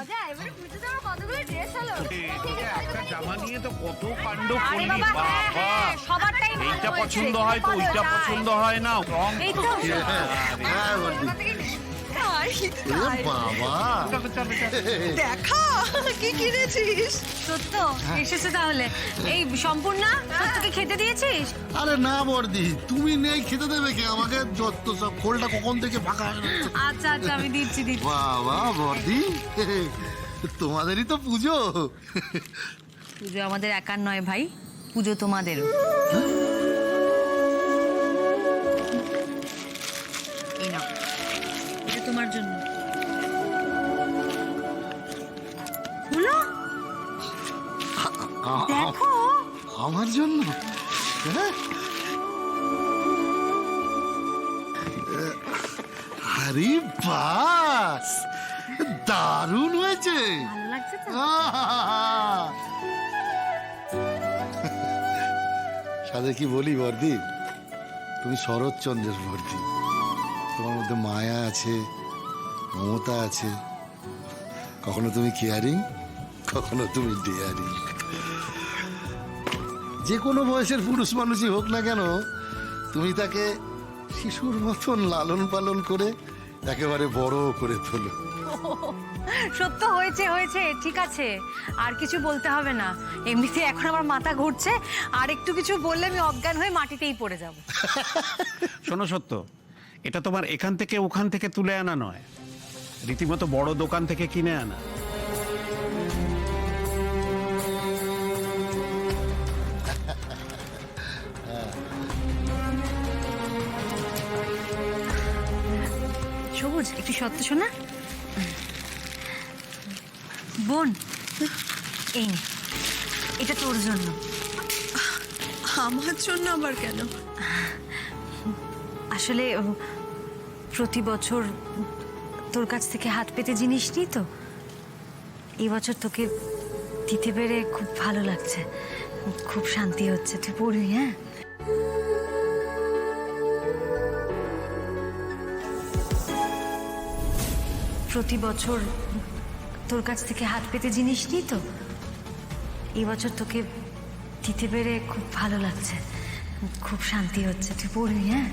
মজা, এবারে পুজোতে আমার কতগুলো ড্রেস হলো। একটা জামা নিয়ে তো কত কাণ্ড আরে করলি বাবা, বাবা। সবারটাই ভালো এইটা হয়েছে। পছন্দ হয় তো ওইটা পছন্দ হয় না, রং এই তো। হ্যাঁ বলছি বাবা দেখা কি কিনেছিস? সত্য এসেছে তাহলে। এই সম্পূর্ণা, সত্যকে খেতে দিয়েছিস? আরে না বর্দি, তুমি নেই খেতে দেবে কে আমাকে? যত সব খোলটা কখন থেকে ফাঁকা হয়ে যাচ্ছে। আচ্ছা আচ্ছা, আমি দিচ্ছি। বাবা বর্দি, তোমাদেরই তো পুজো। পুজো আমাদের একার নয় ভাই, পুজো তোমাদেরও। এই নাও, এটা তোমার জন্য। খুলো, দেখো। আমার জন্য? হ্যাঁ? আরে বাস, দারুণ হয়েছে। ভালো লাগছে তো? সাথে কি বলি বর্দি, তুমি শরৎচন্দ্রের বর্দি। তোমার মধ্যে মায়া আছে, মমতা আছে। কখনো তুমি কেয়ারিং, কখনো তুমি ডেয়ারিং। যে কোনো বয়সের পুরুষ মানুষই হোক না কেন, তুমি তাকে শিশুর মতন লালন পালন করে একেবারে বড় করে তোলো। সত্য হয়েছে হয়েছে, ঠিক আছে, আর কিছু বলতে হবে না। এমনিতে এখন আমার মাথা ঘুরছে, আর একটু কিছু বললে আমি অজ্ঞান হয়ে মাটিতেই পড়ে যাব। শোনো সত্য, এটা তোমার এখান থেকে ওখান থেকে তুলে আনা নয়, রীতিমতো বড় দোকান থেকে কিনে আনা। সবুজ, একটু সত্য শোনা। বোন, এই নে, এটা তোর জন্য। আমার জন্য আবার কেন? আসলে প্রতি বছর তোর কাছ থেকে হাত পেতে জিনিস নিই তো, এই বছর তোকে দিতে পেরে খুব ভালো লাগছে, খুব শান্তি হচ্ছে। তুই পড়বি? হ্যাঁ, প্রতি বছর তোর কাছ থেকে হাত পেতে জিনিস নিই তো, এই বছর তোকে দিতে পেরে খুব ভালো লাগছে, খুব শান্তি হচ্ছে। তুই পড়বি? হ্যাঁ।